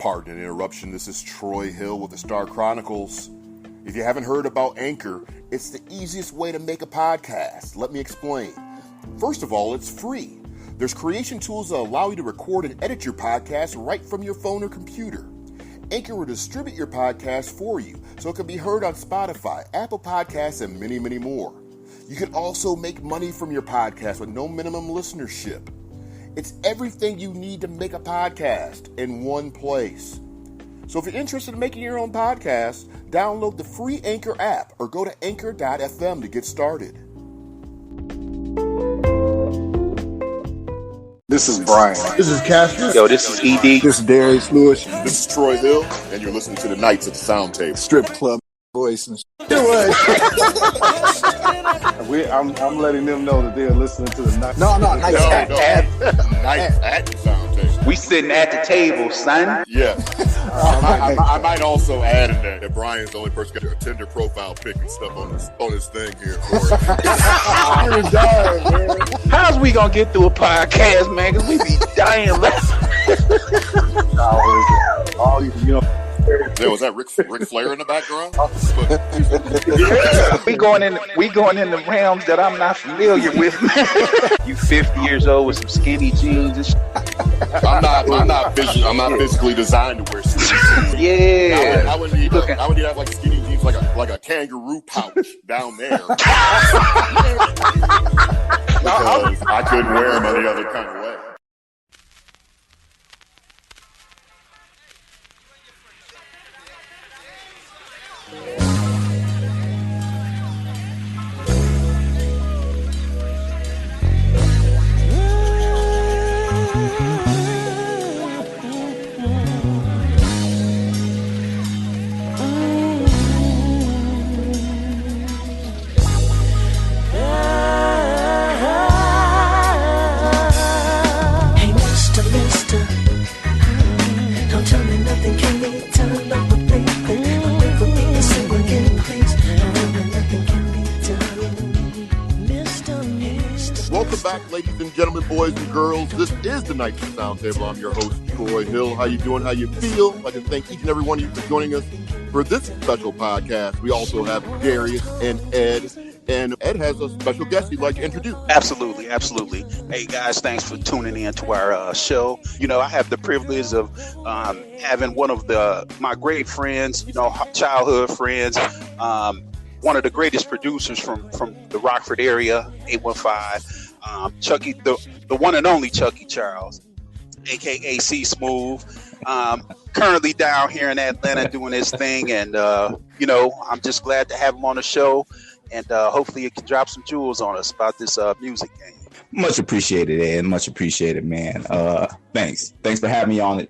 Pardon an interruption, this is Troy Hill with the Star Chronicles. If you haven't heard about Anchor, it's the easiest way to make a podcast. Let me explain. First of all, it's free. There's creation tools that allow you to record and edit your podcast right from your phone or computer. Anchor will distribute your podcast for you, so it can be heard on Spotify, Apple Podcasts, and many, many more. You can also make money from your podcast with no minimum listenership. It's everything you need to make a podcast in one place. So if you're interested in making your own podcast, download the free Anchor app or go to anchor.fm to get started. This is Brian. This is Casper. Yo, this is ED. This is Darius Lewis. This is Troy Hill, and you're listening to the Knights at the Sound Table. Strip club voice. And I'm letting them know that they're listening to the night. No, Knights Knights at the Sound Table. We sitting at the table, son. Yeah. I might also add in that Brian's the only person got a Tinder profile pic and stuff on his thing here. How's we gonna get through a podcast, man? Cause we be dying laughing. Yeah, was that Ric Flair in the background? We going in the realms that I'm not familiar with. You 50 years old with some skinny jeans and shit. I'm not physically designed to wear skinny jeans. Yeah. I would need to have like skinny jeans, like a kangaroo pouch down there. Because I couldn't wear them any other kind of way. Welcome back, ladies and gentlemen, boys and girls. This is the Knights at the Sound Table. I'm your host, Troy Hill. How you doing? How you feel? I'd like to thank each and every one of you for joining us for this special podcast. We also have Darius and Ed. And Ed has a special guest he'd like to introduce. Absolutely. Hey guys, thanks for tuning in to our show. You know, I have the privilege of having one of my great friends, childhood friends, one of the greatest producers from the Rockford area, 815, Chuckey, the one and only Chuckey Charles, aka C Smooth. Currently down here in Atlanta doing his thing, and I'm just glad to have him on the show. And hopefully it can drop some jewels on us about this music game. Much appreciated, Ed. Much appreciated, man. Thanks for having me on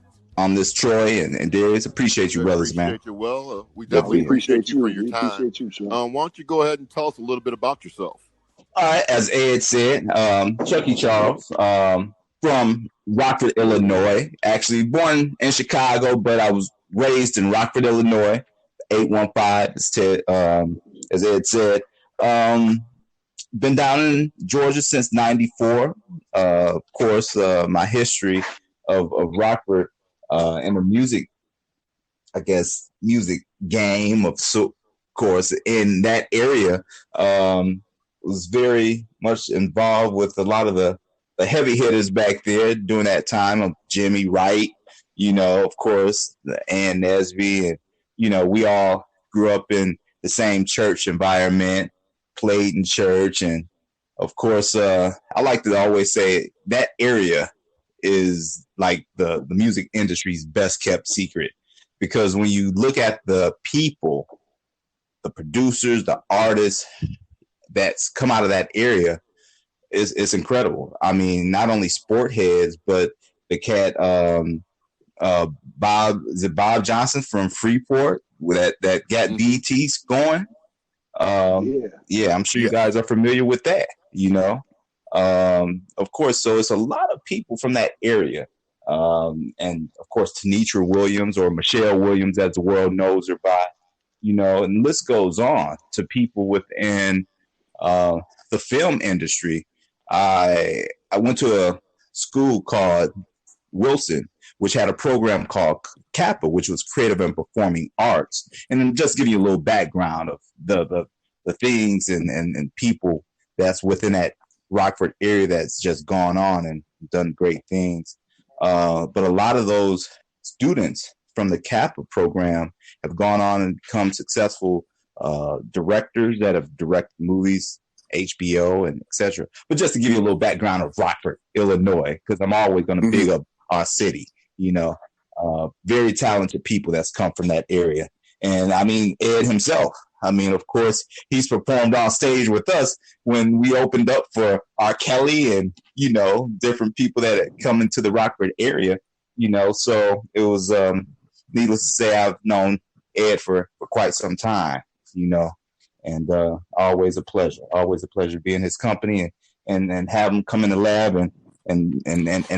this, Troy and Darius. Appreciate you, brothers, man. You. Well, we definitely appreciate you for your time. Appreciate you, Sean. Why don't you go ahead and tell us a little bit about yourself? All right, as Ed said, Chuckey Charles, from Rockford, Illinois. Actually born in Chicago, but I was raised in Rockford, Illinois. 815, as Ed said. Been down in Georgia since '94. Of course, my history of Rockford and the music game of course in that area was very much involved with a lot of the heavy hitters back there during that time of Jimmy Wright, of course, Ann Nesby, and we all grew up in the same church environment, played in church, and of course, I like to always say that area is like the music industry's best kept secret, because when you look at the people, the producers, the artists that's come out of that area, it's incredible. I mean, not only sport heads, but the cat Bob Johnson from Freeport that got BET's going. Yeah, I'm sure you guys are familiar with that, of course. So it's a lot of people from that area. And of course, Tenitra Williams, or Michelle Williams, as the world knows her by, and the list goes on to people within the film industry. I went to a school called Wilson, which had a program called Kappa, which was creative and performing arts. And then just give you a little background of the things and people that's within that Rockford area that's just gone on and done great things. But a lot of those students from the Kappa program have gone on and become successful directors that have directed movies, HBO, and etc. But just to give you a little background of Rockford, Illinois, because I'm always going to big up our city, very talented people that's come from that area. And I mean, Ed himself, of course, he's performed on stage with us when we opened up for R. Kelly and, different people that had come into the Rockford area, so it was, needless to say, I've known Ed for quite some time, and always a pleasure being in his company and have him come in the lab and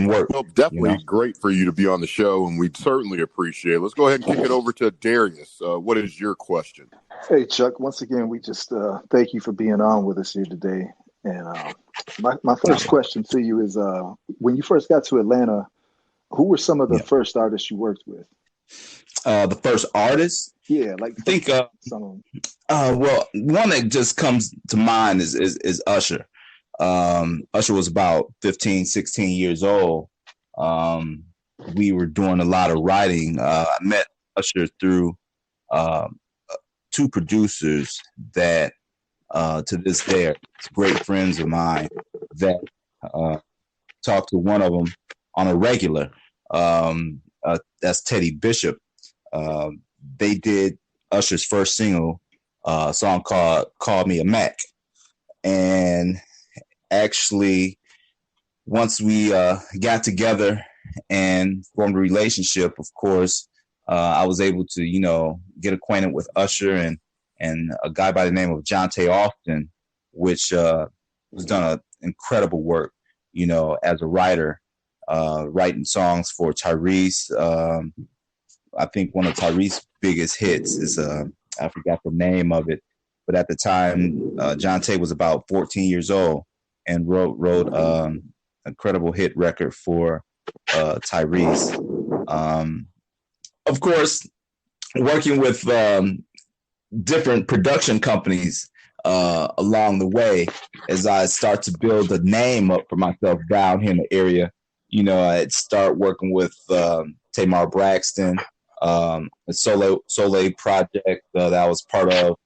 work. Well, definitely great for you to be on the show, and we'd certainly appreciate it. Let's go ahead and kick it over to Darius. What is your question? Hey, Chuck, once again, we just thank you for being on with us here today. And my first question to you is, when you first got to Atlanta, who were some of the first artists you worked with? The first artist? Yeah, like I think some of them. Well, one that just comes to mind is Usher. Usher was about 15, 16 years old. We were doing a lot of writing. I met Usher through two producers that to this day are great friends of mine that talk to one of them on a regular. That's Teddy Bishop. They did Usher's first single, a song called Call Me a Mac. And actually, once we got together and formed a relationship, of course, I was able to, get acquainted with Usher and a guy by the name of Jonte Austin, which has done an incredible work, as a writer, writing songs for Tyrese. I think one of Tyrese's biggest hits is, I forgot the name of it, but at the time, Jonte was about 14 years old and wrote incredible hit record for Tyrese. Of course, working with different production companies along the way as I start to build a name up for myself down here in the area. I'd start working with Tamar Braxton, a Soleil project that I was part of.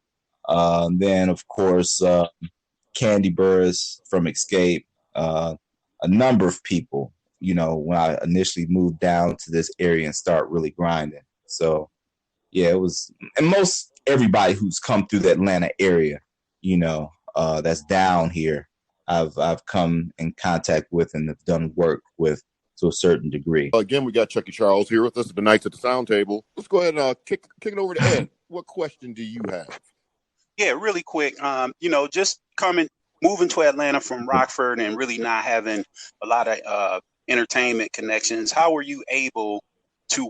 Then, of course, Candy Burris from Escape, a number of people, when I initially moved down to this area and start really grinding. So, yeah, it was, and most everybody who's come through the Atlanta area, that's down here, I've come in contact with and have done work with to a certain degree. Again, we got Chuckey Charles here with us, the Knights at the Sound Table. Let's go ahead and kick it over to Ed. What question do you have? Yeah, really quick. Just moving to Atlanta from Rockford and really not having a lot of entertainment connections. How were you able to,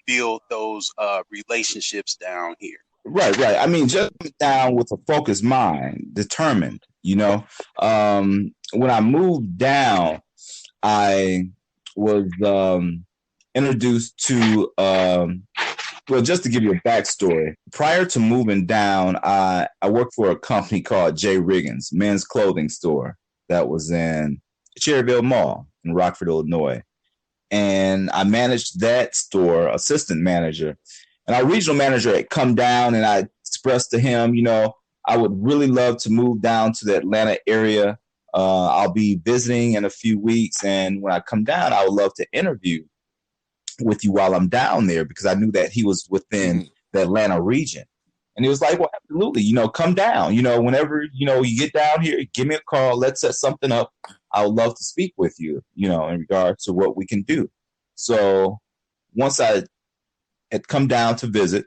build those relationships down here? Right. I mean, just down with a focused mind, determined. When I moved down, I was introduced to. Well, just to give you a backstory, prior to moving down, I worked for a company called J. Riggins, men's clothing store that was in Cherryville Mall in Rockford, Illinois. And I managed that store, assistant manager. And our regional manager had come down and I expressed to him, I would really love to move down to the Atlanta area. I'll be visiting in a few weeks. And when I come down, I would love to interview with you while I'm down there, because I knew that he was within the Atlanta region. And he was like, well, absolutely, come down, whenever, you get down here, give me a call. Let's set something up. I would love to speak with you, in regards to what we can do. So once I had come down to visit,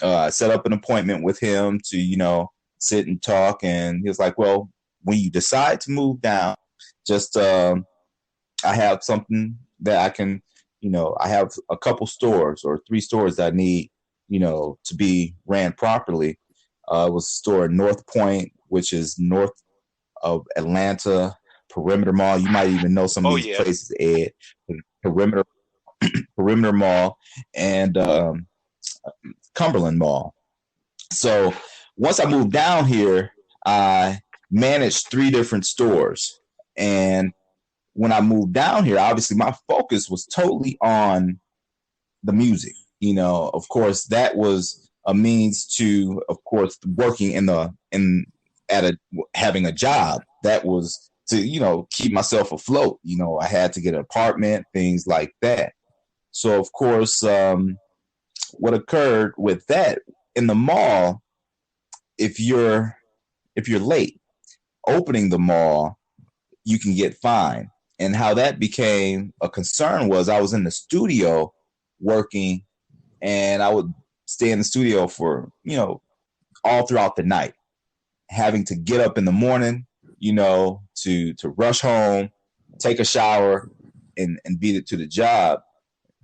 I set up an appointment with him to, sit and talk. And he was like, well, when you decide to move down, just, I have something that I can, I have a couple stores or 3 stores that I need, to be ran properly. It was a store in North Point, which is north of Atlanta, Perimeter Mall. You might even know some of these places, Ed. Perimeter Mall and Cumberland Mall. So once I moved down here, I managed 3 different stores. And when I moved down here, obviously my focus was totally on the music. You know, of course, that was a means to, of course, working having a job. That was to, you know, keep myself afloat. You know, I had to get an apartment, things like that. So, of course, what occurred with that in the mall, if you're late opening the mall, you can get fined. And how that became a concern was I was in the studio working, and I would stay in the studio for, you know, all throughout the night, having to get up in the morning, you know, to rush home, take a shower, and beat it to the job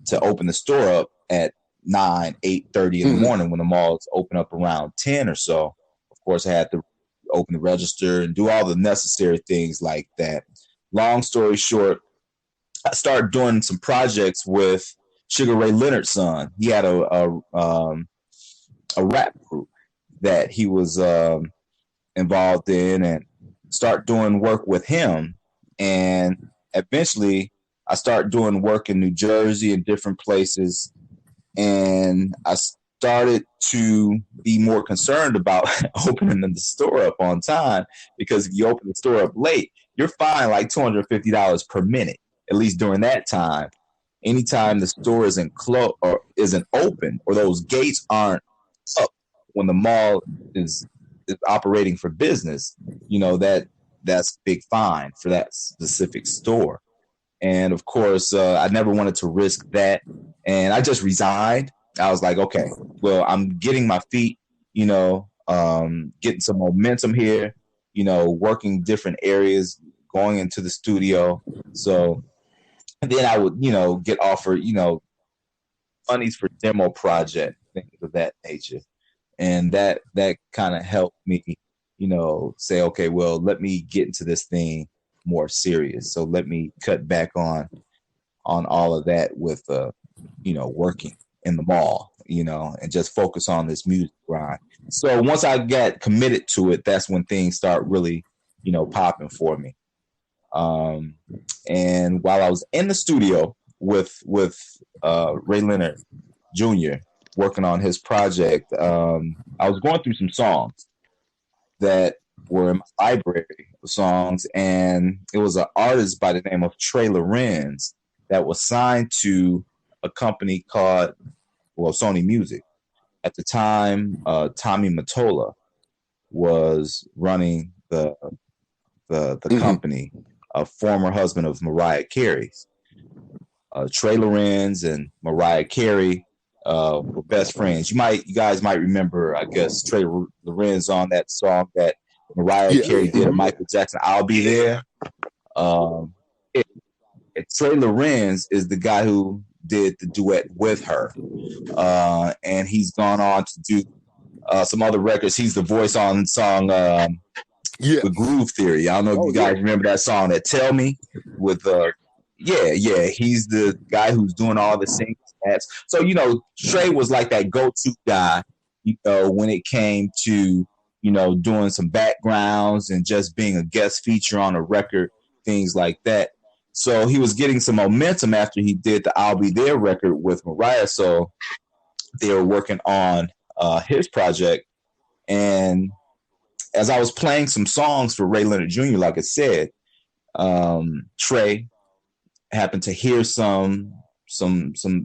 to open the store up at 8:30 in the morning when the malls open up around 10 or so. Of course, I had to open the register and do all the necessary things like that. Long story short, I started doing some projects with Sugar Ray Leonard's son. He had a rap group that he was involved in, and start doing work with him. And eventually I started doing work in New Jersey and different places. And I started to be more concerned about opening the store up on time, because if you open the store up late, you're fined like $250 per minute, at least during that time. Anytime the store isn't closed or isn't open, or those gates aren't up when the mall is operating for business, you know, that's a big fine for that specific store. And of course, I never wanted to risk that. And I just resigned. I was like, okay, well, I'm getting my feet, you know, getting some momentum here, you know, working different areas, going into the studio. So then I would, you know, get offered, you know, monies for demo project, things of that nature. And that kind of helped me, you know, say, okay, well, let me get into this thing more serious. So let me cut back on all of that with, you know, working in the mall, you know, and just focus on this music grind. So once I got committed to it, that's when things start really, you know, popping for me. And while I was in the studio with Ray Leonard Jr. working on his project, I was going through some songs that were in my library of songs, and it was an artist by the name of Trey Lorenz that was signed to a company called, Sony Music. At the time, Tommy Mottola was running the company, a former husband of Mariah Carey's. Trey Lorenz and Mariah Carey were best friends. You guys might remember, I guess, Trey Lorenz on that song that Mariah Carey did of Michael Jackson, "I'll Be There." Trey Lorenz is the guy who did the duet with her, and he's gone on to do some other records. He's the voice on the song The Groove Theory. I don't know if you guys remember that song, that "Tell Me," with he's the guy who's doing all the singing stats. So, you know, Trey was like that go-to guy, you know, when it came to, you know, doing some backgrounds and just being a guest feature on a record, things like that. So he was getting some momentum after he did the "I'll Be There" record with Mariah. So they were working on his project. And as I was playing some songs for Ray Leonard Jr., like I said, Trey happened to hear some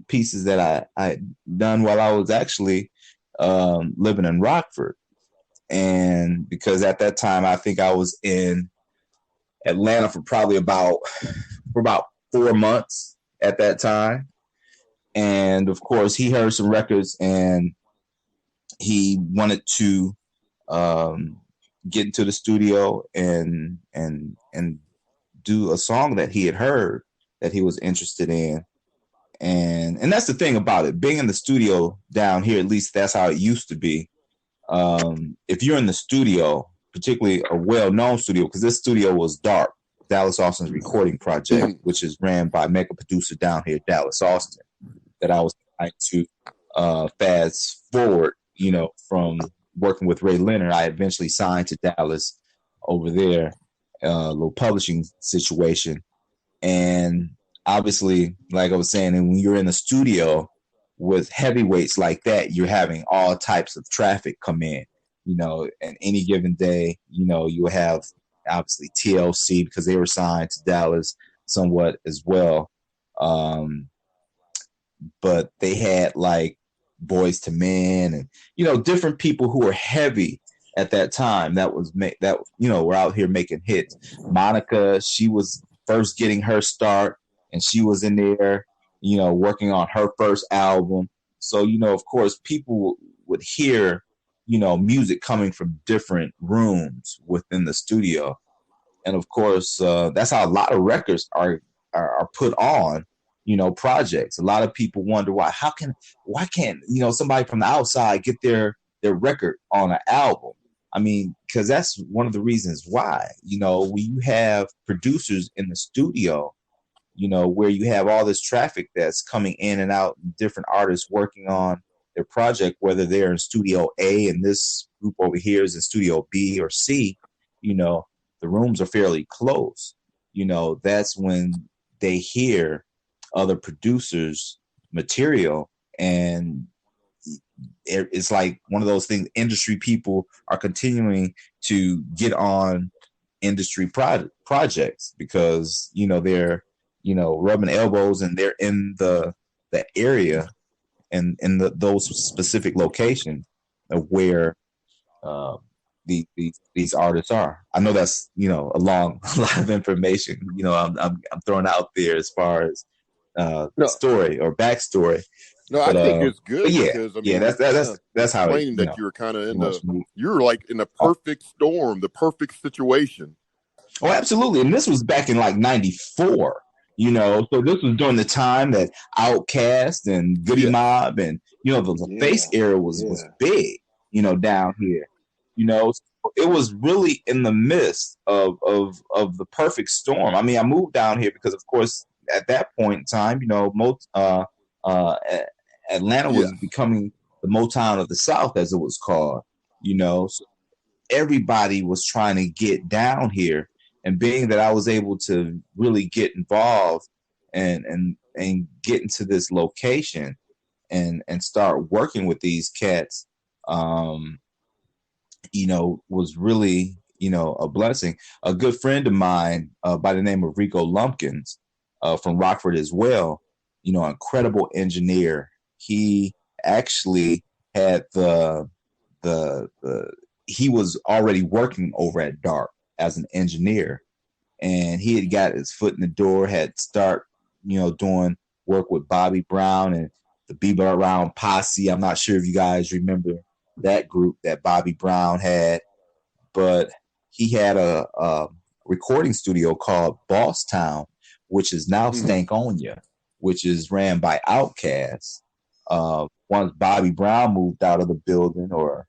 pieces that I had done while I was actually living in Rockford. And because at that time, I think I was in Atlanta for probably about 4 months at that time. And of course, he heard some records and he wanted to get into the studio and do a song that he had heard that he was interested in. And that's the thing about it. Being in the studio down here, at least that's how it used to be. If you're in the studio, particularly a well-known studio, because this studio was dark, Dallas Austin's recording project, which is ran by mega producer down here, Dallas Austin, that I was trying to fast forward, from working with Ray Leonard. I eventually signed to Dallas over there, a little publishing situation. And obviously, like I was saying, and when you're in the studio with heavyweights like that, you're having all types of traffic come in, and any given day, you have obviously TLC because they were signed to Dallas somewhat as well. But they had like Boys to Men and, different people who were heavy at that time that were out here making hits. Monica, she was first getting her start and she was in there, working on her first album. So, of course, people would hear, music coming from different rooms within the studio. And of course, that's how a lot of records are put on, projects. A lot of people wonder why can't, somebody from the outside get their record on an album? I mean, because that's one of the reasons why, when you have producers in the studio, where you have all this traffic that's coming in and out, different artists working on their project, whether they're in studio A and this group over here is in studio B or C, the rooms are fairly close. That's when they hear other producers' material, and it's like one of those things. Industry people are continuing to get on industry projects because they're rubbing elbows and they're in the area and in those specific locations of where these artists are. I know that's a lot of information. I'm throwing out there as far as story or backstory. No, I think it's good because that's how explaining that you're kind of you're like in the perfect storm, the perfect situation. Oh, absolutely. And this was back in like 94, so this was during the time that Outkast and Goody Mob and, the face era was big, down here, So it was really in the midst of the perfect storm. I mean, I moved down here because, of course, at that point in time, Atlanta was becoming the Motown of the South, as it was called, so everybody was trying to get down here. And being that I was able to really get involved and get into this location and start working with these cats, was really, a blessing. A good friend of mine by the name of Rico Lumpkins from Rockford as well, incredible engineer. He actually had he was already working over at Dark as an engineer, and he had got his foot in the door, had start, doing work with Bobby Brown and the Bieber Around Posse. I'm not sure if you guys remember that group that Bobby Brown had, but he had a recording studio called Boss Town, which is now Stankonia, which is ran by Outkast. Once Bobby Brown moved out of the building, or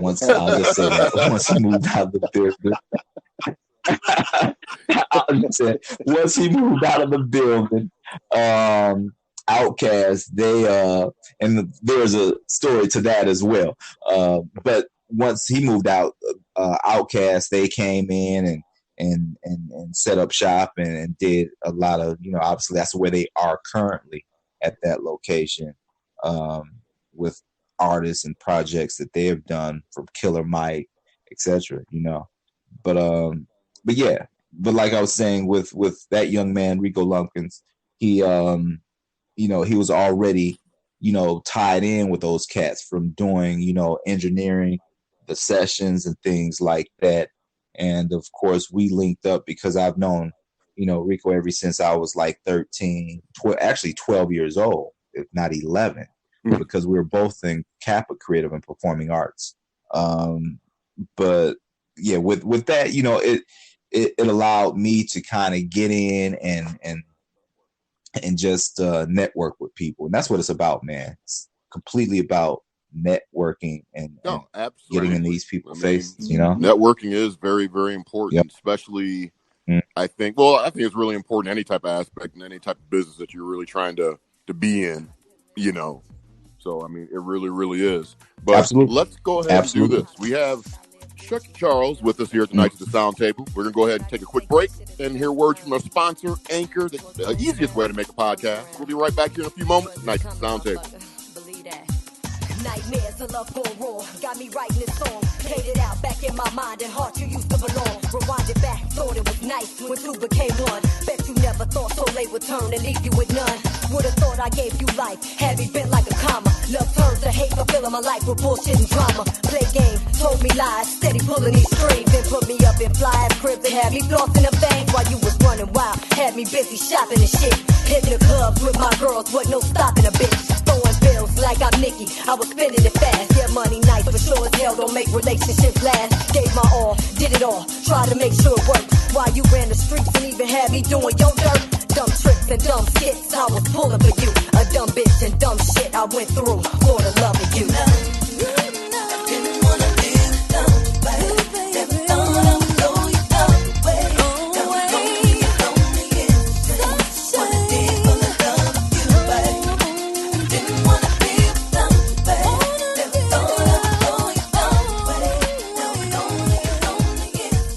once I'll just say that once he moved out of the building. Once he moved out of the building, Outkast, they and there's a story to that as well. But once he moved out, Outkast, they came in and set up shop and did a lot of, obviously that's where they are currently at that location, with artists and projects that they have done, from Killer Mike, etc. But like I was saying, with that young man Rico Lumpkins, he he was already tied in with those cats from doing engineering the sessions and things like that. And of course we linked up because I've known Rico ever since I was like 12 years old, if not 11, because we were both in Kappa Creative and Performing Arts. But yeah, with that, it allowed me to kind of get in and just network with people. And that's what it's about, man. It's completely about networking and absolutely. getting in these people's faces, you know? Networking is very, very important, Yep. especially I think it's really important in any type of aspect in any type of business that you're really trying to be in, you know. So, I mean, it really, really is. But Absolutely. Let's go ahead and do this. We have Chuckey Charles with us here tonight at the Sound Table. We're going to go ahead and take a quick break and hear words from our sponsor, Anchor, the easiest way to make a podcast. We'll be right back here in a few moments tonight at the Sound Table. Nightmares of love gone wrong. Got me writing this song. Played it out back in my mind and heart you used to belong. Rewind it back, thought it was nice when two became one. Bet you never thought so late would turn and leave you with none. Would've thought I gave you life, had me bent like a comma. Love turned to hate, fulfilling my life with bullshit and drama. Play games, told me lies, steady pulling these strings. Then put me up in fly ass cribs and had me flossing the bank while you was running wild. Had me busy shopping and shit. Hitting the clubs with my girls, but no stopping a bitch. Throwing bills like I'm Nikki, I was spending it fast. Yeah, money nice, but sure as hell don't make relationships last. Gave my all, did it all, tried to make sure it worked. While you ran the streets and even had me doing your dirt. Dumb tricks and dumb skits, I was pulling for you. A dumb bitch and dumb shit I went through for the love of you. I didn't wanna be dumb, but never thought I would throw you away. Don't lonely, lonely is what I did for the love of you, babe. I didn't wanna be dumb, babe. Never thought I would throw you away. Now lonely, lonely is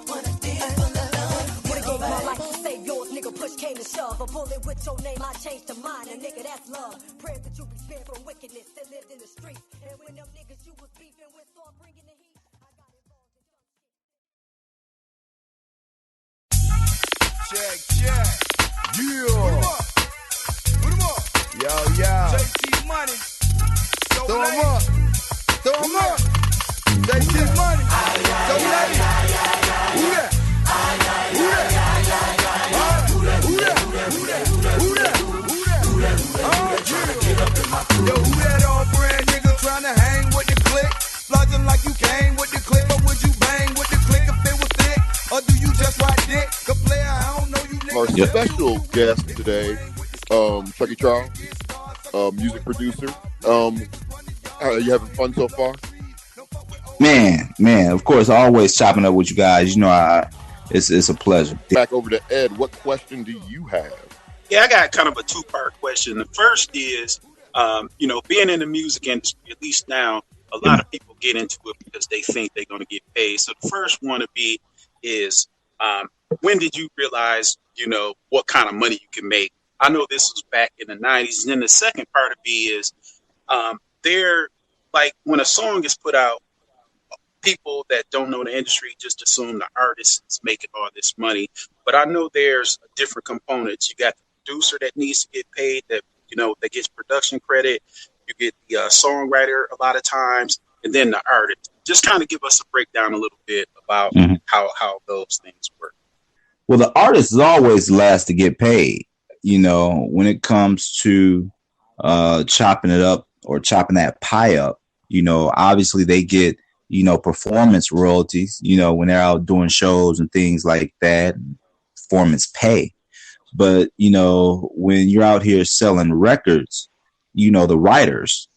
what I did for the love of you. Would've gave my life to save yours, nigga. Push came to shove. A bullet with your name, I changed to mine. And nigga, that's love. Prayers that you be spared from wickedness that lived in the streets. And when them niggas you was beefing with start bringing the heat, I got involved in Check. Yeah. Put 'em up. Yo. JT Money. Throw 'em up. JT Money. So lady. Who that? Yo, who that all brand nigga tryna hang with the click? Flooding like you came with the click, or would you bang with the click if it was thick? Or do you just ride dick? The player, I don't know you niggas. Our special guest today, Chuckey Charles, music producer. You having fun so far? Man, of course, always chopping up with you guys. You know, it's a pleasure. Back over to Ed. What question do you have? Yeah, I got kind of a two-part question. The first is, being in the music industry, at least now, a lot of people get into it because they think they're going to get paid. So the first one to be is, when did you realize, what kind of money you can make? I know this was back in the 90s. And then the second part of be is, when a song is put out, people that don't know the industry just assume the artist is making all this money. But I know there's different components. You got the producer that needs to get paid, that gets production credit. You get the songwriter a lot of times, and then the artist. Just kind of give us a breakdown a little bit about how those things work. Well, the artist is always the last to get paid. When it comes to chopping it up or chopping that pie up, obviously they get performance royalties, when they're out doing shows and things like that, performance pay. But, when you're out here selling records, the writers,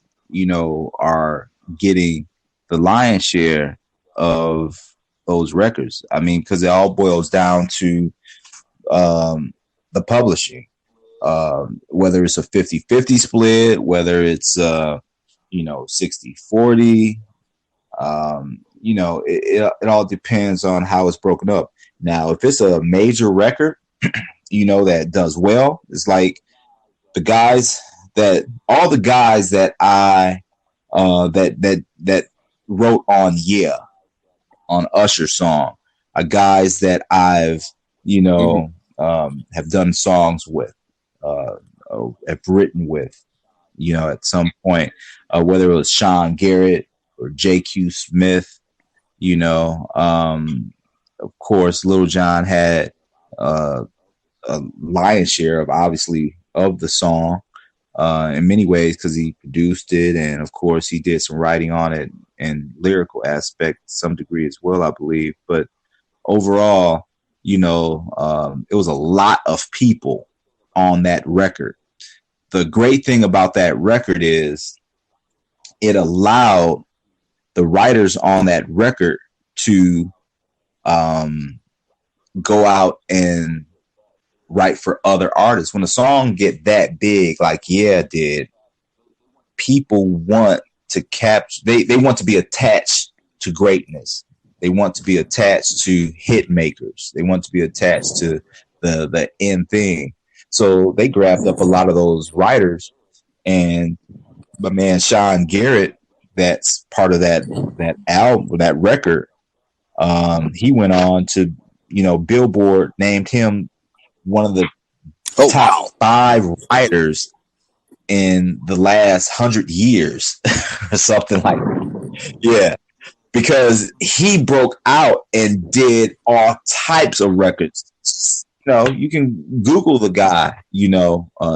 are getting the lion's share of those records. I mean, because it all boils down to the publishing, whether it's a 50-50 split, whether it's, 60-40. It all depends on how it's broken up. Now, if it's a major record, that does well, it's like all the guys that I that wrote on on Usher's song are guys that I've have done songs with, have written with, at some point, whether it was Sean Garrett or J.Q. Smith, of course, Lil Jon had a lion's share of the song in many ways because he produced it, and of course he did some writing on it and lyrical aspect to some degree as well, I believe. But overall, it was a lot of people on that record. The great thing about that record is it allowed the writers on that record to go out and write for other artists. When a song get that big, like Yeah did, people want to capture, they want to be attached to greatness. They want to be attached to hit makers. They want to be attached to the end thing. So they grabbed up a lot of those writers, and my man Sean Garrett, that's part of that album, that record. He went on to, Billboard named him one of the top 5 writers in the last 100 years or something like that. Yeah. Because he broke out and did all types of records. You can Google the guy,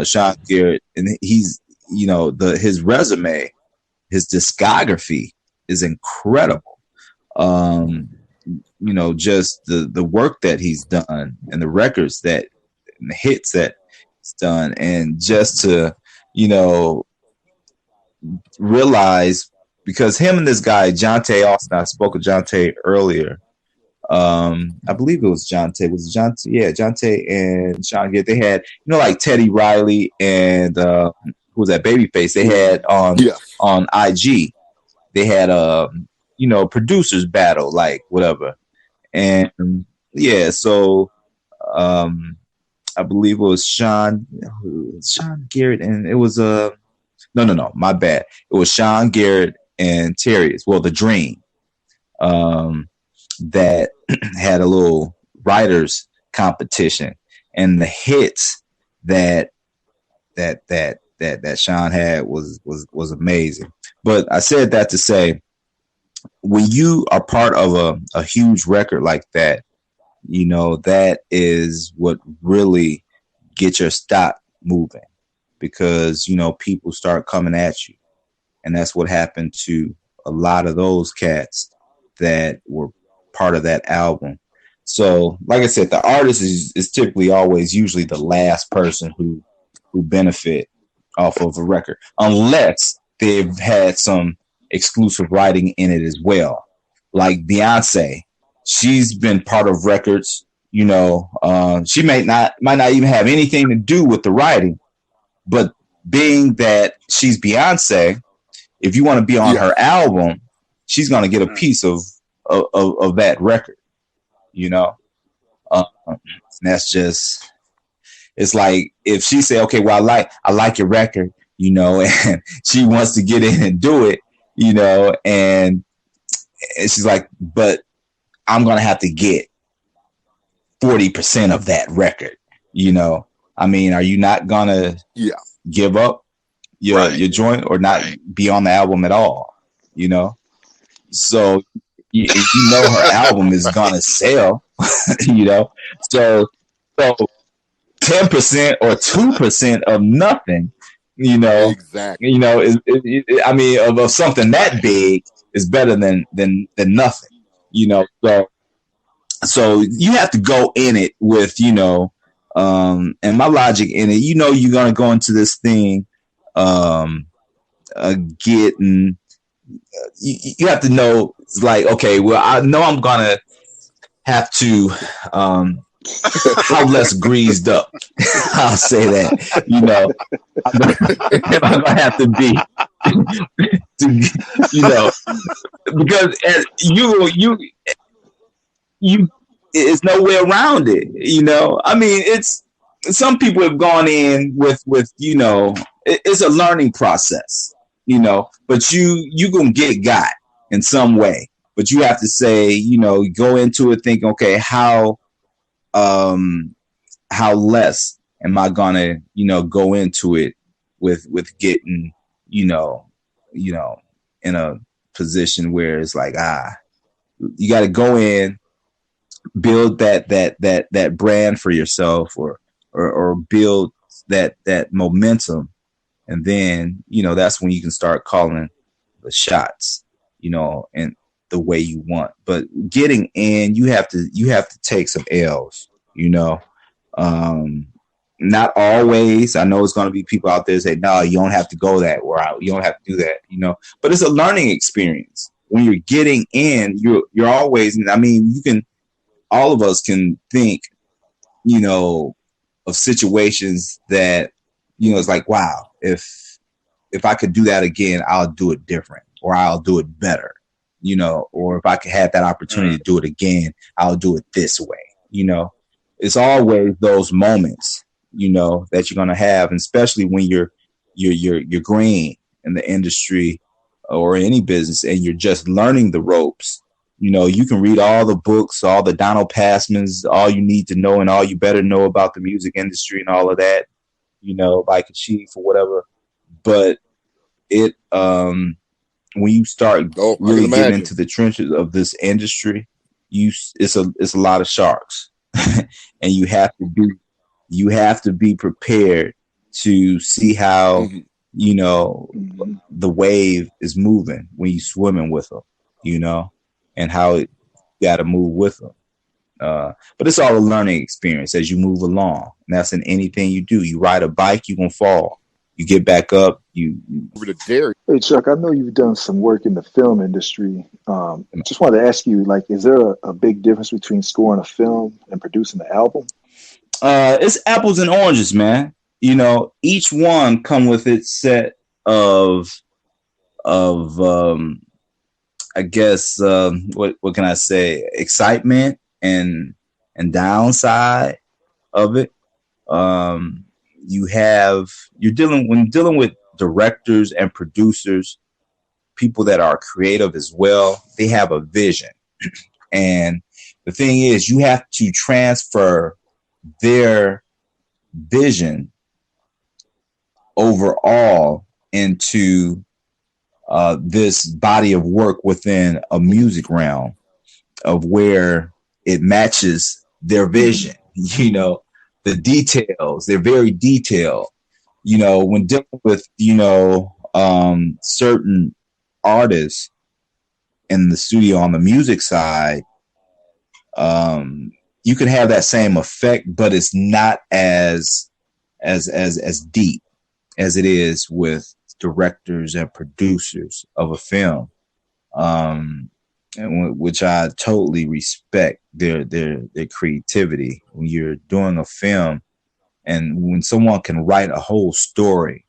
Sean Garrett, and he's, his resume, his discography is incredible. Just the work that he's done and the records and the hits that he's done, and just to, realize, because him and this guy, Jonte Austin, I spoke of Jonte earlier. I believe it was Jonte. Was it Jonte? Yeah, Jonte and Sean Garrett. They had, like Teddy Riley and who was that, Babyface? They had on IG. They had producers battle, like whatever. And so I believe it was Sean Garrett, and it was no, my bad. It was Sean Garrett and Terry, The Dream, that had a little writers competition, and the hits that Sean had was amazing. But I said that to say, when you are part of a huge record like that, that is what really gets your stock moving, because people start coming at you. And that's what happened to a lot of those cats that were part of that album. So, like I said, the artist is typically always usually the last person who benefit off of a record, unless they've had some exclusive writing in it as well. Like Beyonce, she's been part of records. She might not even have anything to do with the writing, but being that she's Beyonce, if you want to be on her album, she's going to get a piece of that record, that's just, it's like if she say, okay, well, I like your record, and she wants to get in and do it, and she's like, but I'm going to have to get 40% of that record, I mean, are you not going to give up your joint or not be on the album at all, So, her album is going to sell, so 10% or 2% of nothing, exactly. I mean, of something that big is better than nothing, so you have to go in it with, and my logic in it, you're going to go into this thing, getting, you have to know, it's like, okay, well, I know I'm going to have to, how less greased up. I'll say that, I'm gonna have to be, because you, it's no way around it. I mean, it's, some people have gone in with it's a learning process, but you gonna get got in some way. But you have to say, go into it thinking, okay, how less am I gonna, go into it with getting, in a position where it's like, you got to go in, build that brand for yourself, or build that momentum, and then that's when you can start calling the shots, and the way you want. But getting in, you have to take some L's, Not always. I know it's going to be people out there say, no, you don't have to go that route. You don't have to do that, but it's a learning experience. When you're getting in, you're always, I mean, all of us can think, of situations that, it's like, wow, if I could do that again, I'll do it different, or I'll do it better, or if I could have that opportunity to do it again, I'll do it this way. It's always those moments, that you're going to have, and especially when you're green in the industry or any business and you're just learning the ropes. You can read all the books, all the Donald Passmans, all you need to know and all you better know about the music industry and all of that, like a chief or whatever. But it, when you start really getting into the trenches of this industry, it's a lot of sharks, and you have to be prepared to see how, the wave is moving when you're swimming with them, and how you got to move with them. But it's all a learning experience as you move along. And that's in anything you do. You ride a bike, you're going to fall. You get back up. Hey, Chuck, I know you've done some work in the film industry. Just wanted to ask you, is there a big difference between scoring a film and producing an album? It's apples and oranges, man. Each one come with its set of I guess what can I say? Excitement and downside of it. You're dealing with directors and producers, people that are creative as well. They have a vision, and the thing is, you have to transfer their vision overall into this body of work within a music realm of where it matches their vision. The details, they're very detailed. When dealing with, certain artists in the studio on the music side, you can have that same effect, but it's not as deep as it is with directors and producers of a film, which I totally respect their creativity. When you're doing a film, and when someone can write a whole story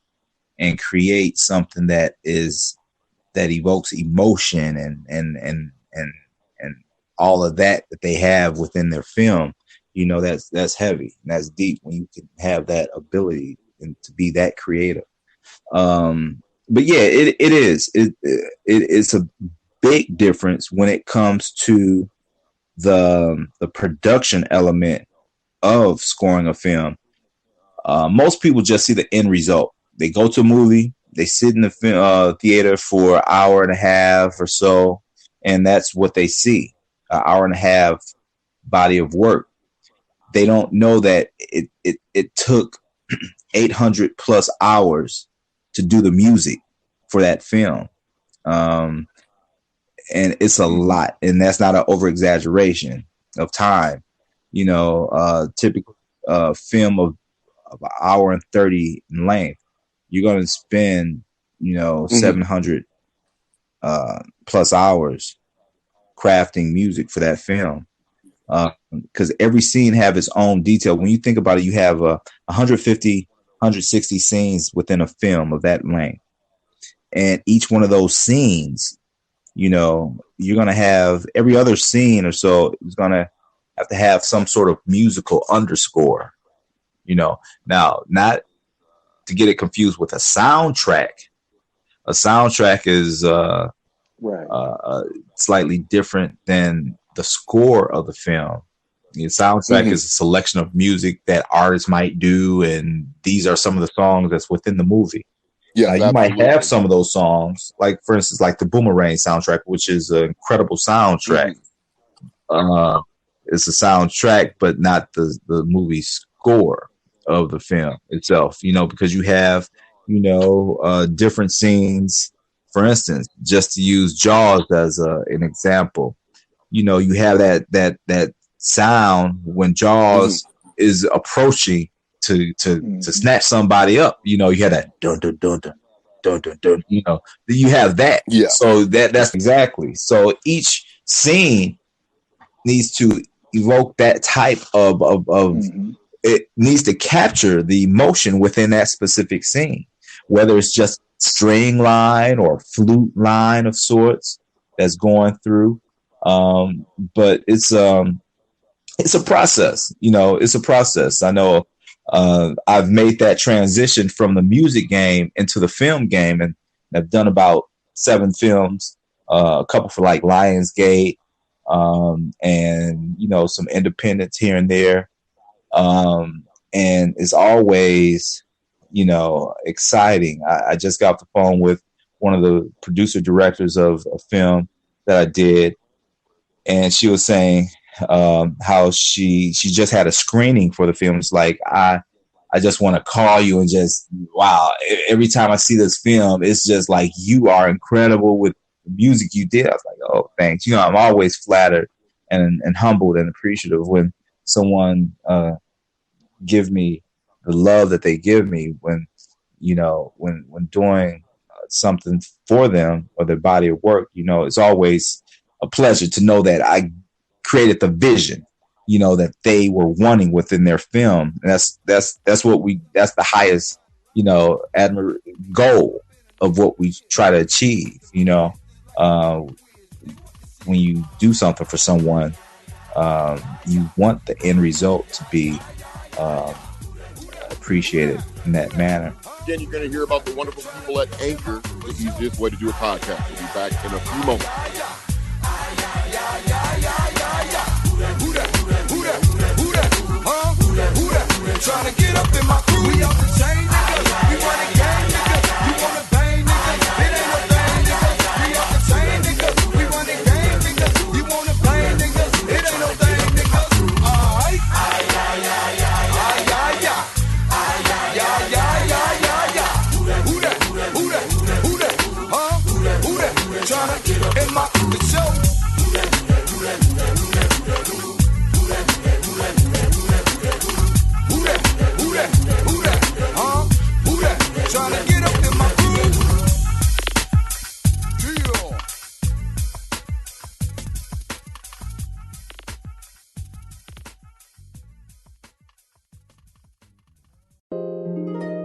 and create something that evokes emotion and all of that they have within their film, that's heavy and that's deep when you can have that ability and to be that creative. But yeah, it is. It's a big difference when it comes to the production element of scoring a film. Most people just see the end result. They go to a movie, they sit in the theater for an hour and a half or so, and that's what they see, an hour and a half body of work. They don't know that it took 800 plus hours to do the music for that film. And it's a lot, and that's not an over exaggeration of time. Typical film of an hour and 30 in length, you're going to spend, 700 plus hours crafting music for that film. Because every scene have its own detail. When you think about it, you have 150, 160 scenes within a film of that length. And each one of those scenes, you're going to have every other scene or so is going to have some sort of musical underscore, Now, not to get it confused with a soundtrack. A soundtrack is slightly different than the score of the film. The soundtrack is a selection of music that artists might do, and these are some of the songs that's within the movie. Yeah, you might have some of those songs, like for instance, like the Boomerang soundtrack, which is an incredible soundtrack. It's a soundtrack, but not the movie score of the film itself. Because you have different scenes. For instance, just to use Jaws as an example, you have that sound when Jaws is approaching to snatch somebody up. You know, you had that dun dun dun dun dun dun dun. You know, you have that. Yeah. So that's exactly. So each scene needs to evoke that type of it needs to capture the emotion within that specific scene, whether it's just string line or flute line of sorts that's going through. But it's a process, you know, it's a process. I know I've made that transition from the music game into the film game, and I've done about 7 films, a couple for like Lionsgate, and, you know, some independents here and there. And it's always, you know, exciting. I just got off the phone with one of the producer directors of a film that I did, and she was saying how she just had a screening for the film. It's like, I just want to call you and just, wow, every time I see this film, it's just like, you are incredible with the music you did. I was like, oh, thanks. You know, I'm always flattered and humbled and appreciative when someone give me the love that they give me when, you know, when doing something for them or their body of work. You know, it's always a pleasure to know that I created the vision, you know, that they were wanting within their film. And that's the highest, you know, goal of what we try to achieve. You know, when you do something for someone, you want the end result to be appreciated in that manner. Again, you're going to hear about the wonderful people at Anchor, the easiest way to do a podcast. We'll be back in a few moments. Trying to get up in my crew, we off the chain, nigga. We run a gang, nigga. You wanna bang, nigga? It ain't no thing, nigga. We off the chain, nigga. We run a gang, nigga. You wanna bang, nigga? It ain't no thing, nigga. Aight. Who that? Huh? Who that? Trying to get in my the show. Who that? Huh? Who that? Trying to get up in my groove. Yeah.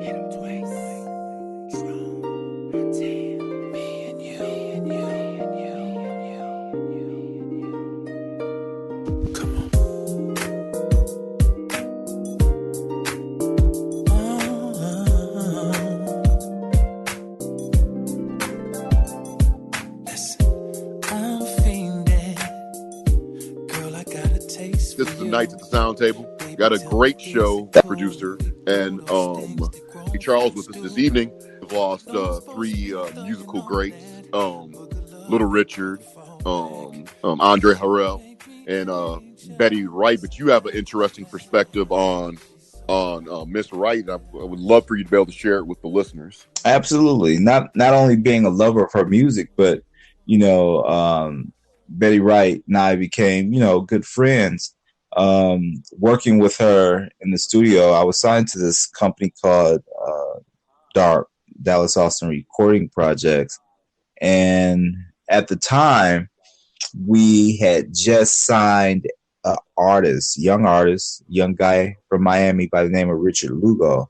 Hit him twice. Me and you. Come on. This is the Nights at the Sound Table. Got a great show producer and Chuckey Charles with us this evening. We've lost 3 musical greats, Little Richard, Andre Harrell, and Betty Wright. But you have an interesting perspective on Miss Wright. I would love for you to be able to share it with the listeners. Absolutely. Not only being a lover of her music, but, you know, Betty Wright and I became, you know, good friends. Working with her in the studio, I was signed to this company called DARP, Dallas Austin Recording Projects. And at the time, we had just signed an young guy from Miami by the name of Richard Lugo.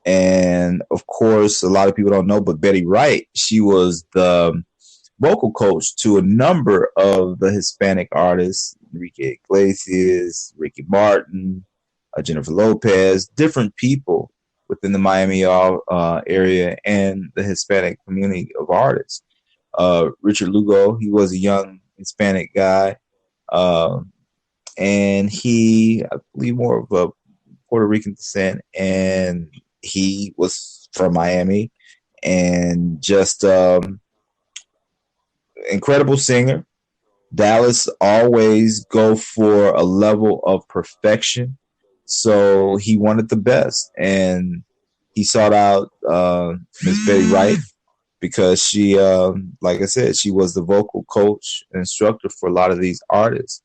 And of course, a lot of people don't know, but Betty Wright, she was the vocal coach to a number of the Hispanic artists, Enrique Iglesias, Ricky Martin, Jennifer Lopez, different people within the Miami area and the Hispanic community of artists. Richard Lugo, he was a young Hispanic guy, and he, I believe, more of a Puerto Rican descent, and he was from Miami, and just incredible singer. Dallas always go for a level of perfection, so he wanted the best, and he sought out Miss Betty Wright because she, like I said, she was the vocal coach and instructor for a lot of these artists.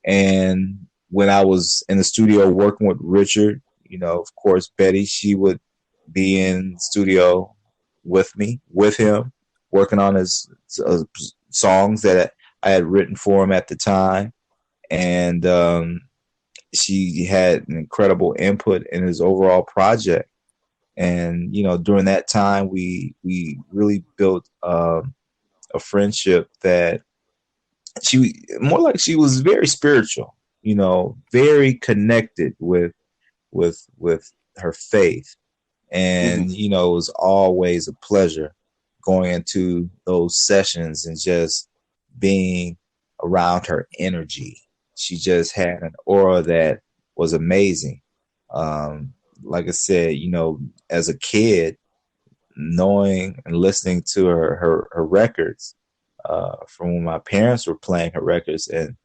And when I was in the studio working with Richard, Of course, Betty, she would be in studio with me, with him, working on his songs that I had written for him at the time. And she had an incredible input in his overall project. And, during that time, we really built a friendship that she was very spiritual, very connected with her faith. And, it was always a pleasure going into those sessions and just being around her energy. She just had an aura that was amazing. Like I said, as a kid, knowing and listening to her records from when my parents were playing her records and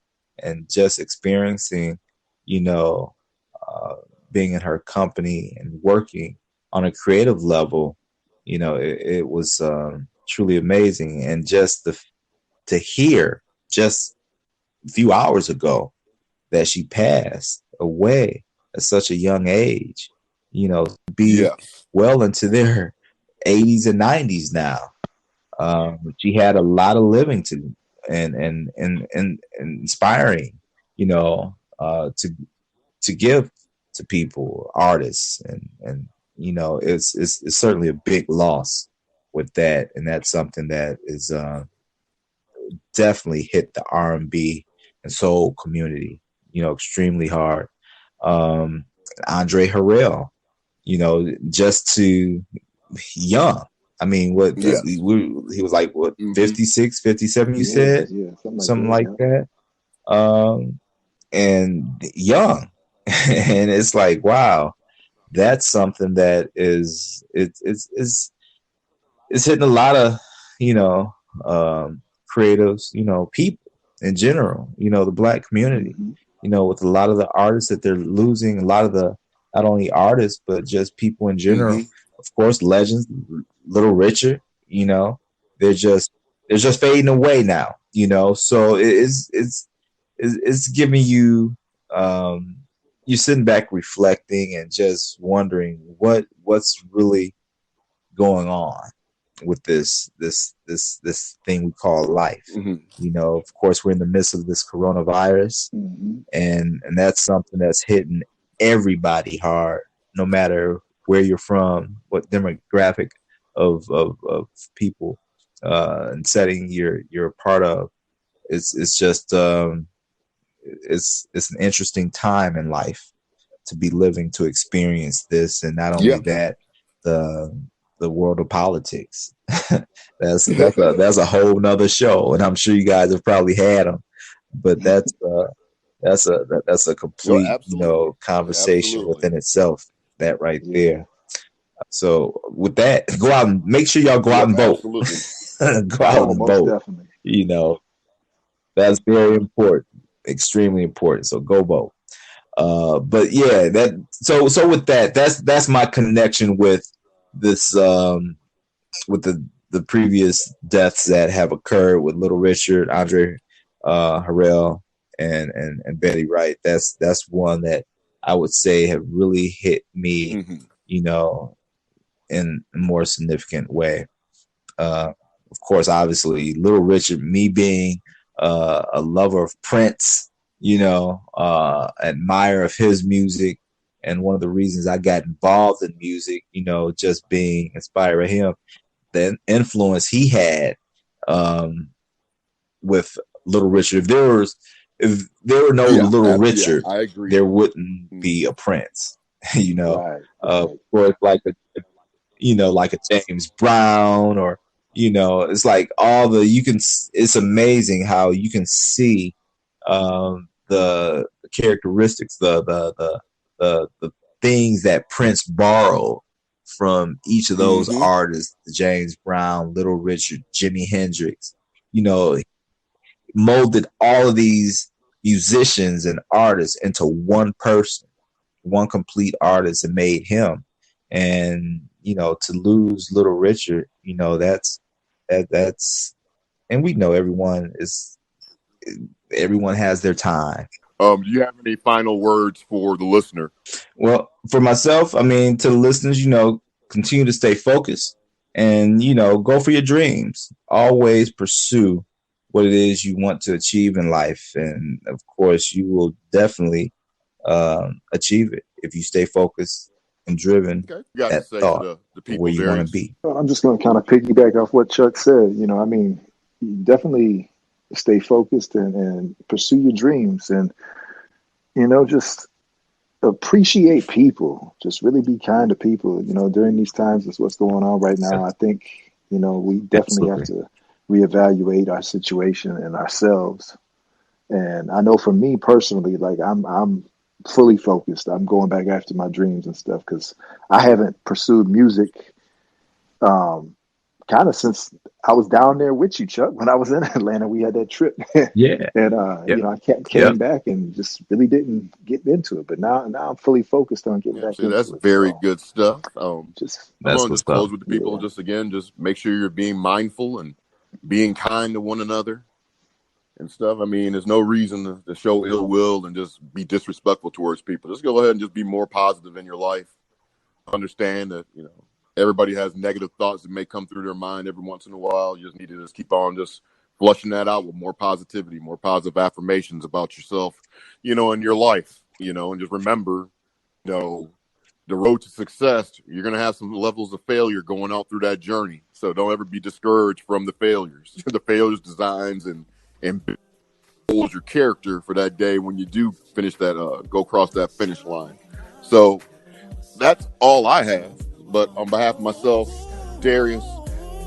just experiencing, being in her company and working on a creative level, it was truly amazing. And just to hear just a few hours ago that she passed away at such a young age, well into their 80s and 90s now. She had a lot of living to do and inspiring, to give to people, artists, and it's certainly a big loss with that, and that's something that is definitely hit the R&B and soul community, extremely hard. Andre Harrell, just too young. I mean, he was like, 56, 57, you said? Yeah, something like that. And young. And it's like, wow, that's something that is hitting a lot of, creatives, people in general, the Black community, with a lot of the artists that they're losing, a lot of the, not only artists, but just people in general. Of course, legends, Little Richard, they're just fading away now, so it's giving you, you're sitting back reflecting and just wondering what's really going on with this thing we call life. Of course, we're in the midst of this coronavirus, and that's something that's hitting everybody hard, no matter where you're from, what demographic of people and setting you're a part of. It's just it's an interesting time in life to be living, to experience this, and not only that, the world of politics. that's a whole nother show, and I'm sure you guys have probably had them, but that's a complete conversation within itself. That right there. So with that, go out and make sure y'all go out and vote. Go out and vote. Definitely. That's very important, extremely important. So go vote. But yeah, so with that, that's my connection with this, with the previous deaths that have occurred with Little Richard, Andre Harrell, and Betty Wright. That's one that I would say have really hit me, in a more significant way. Of course, obviously, Little Richard, me being a lover of Prince, admirer of his music, and one of the reasons I got involved in music, just being inspired by him, the influence he had with Little Richard. If there were no Little Richard, I agree, there wouldn't be a Prince. Or like a James Brown, or it's like it's amazing how you can see the characteristics, the things that Prince borrowed from each of those artists, James Brown, Little Richard, Jimi Hendrix, molded all of these musicians and artists into one person, one complete artist, and made him. And, to lose Little Richard, that's, and we know everyone has their time, Do you have any final words for the listener? Well, for myself, I mean, to the listeners, continue to stay focused and, go for your dreams. Always pursue what it is you want to achieve in life. And of course, you will definitely achieve it if you stay focused and driven Okay. You got to at say thought to the people, where you want Darius. to be. I'm just going to kind of piggyback off what Chuck said. I mean, definitely stay focused and pursue your dreams, and just appreciate people. Just really be kind to people. During these times, that's what's going on right now. I think we definitely have to reevaluate our situation and ourselves. And I know for me personally, like I'm fully focused. I'm going back after my dreams and stuff because I haven't pursued music kind of since I was down there with you, Chuck. When I was in Atlanta, we had that trip. Yeah. And I came back and just really didn't get into it. But now I'm fully focused on getting back into that's it. very good stuff. Just I'm That's going to what's just close up. with the people. Just make sure you're being mindful and being kind to one another and stuff. I mean, there's no reason to show ill will and just be disrespectful towards people. Just go ahead and just be more positive in your life. Understand that, everybody has negative thoughts that may come through their mind every once in a while. You just need to just keep on just flushing that out with more positivity, more positive affirmations about yourself, in your life, and just remember, the road to success, you're going to have some levels of failure going out through that journey. So don't ever be discouraged from the failures. The failures, designs, and build your character for that day when you do finish that, go across that finish line. So that's all I have. But on behalf of myself, Darius,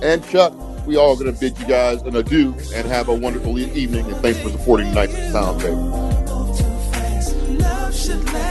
and Chuck, we all going to bid you guys an adieu and have a wonderful evening. And thanks for supporting Night for Sound, baby. Love should last.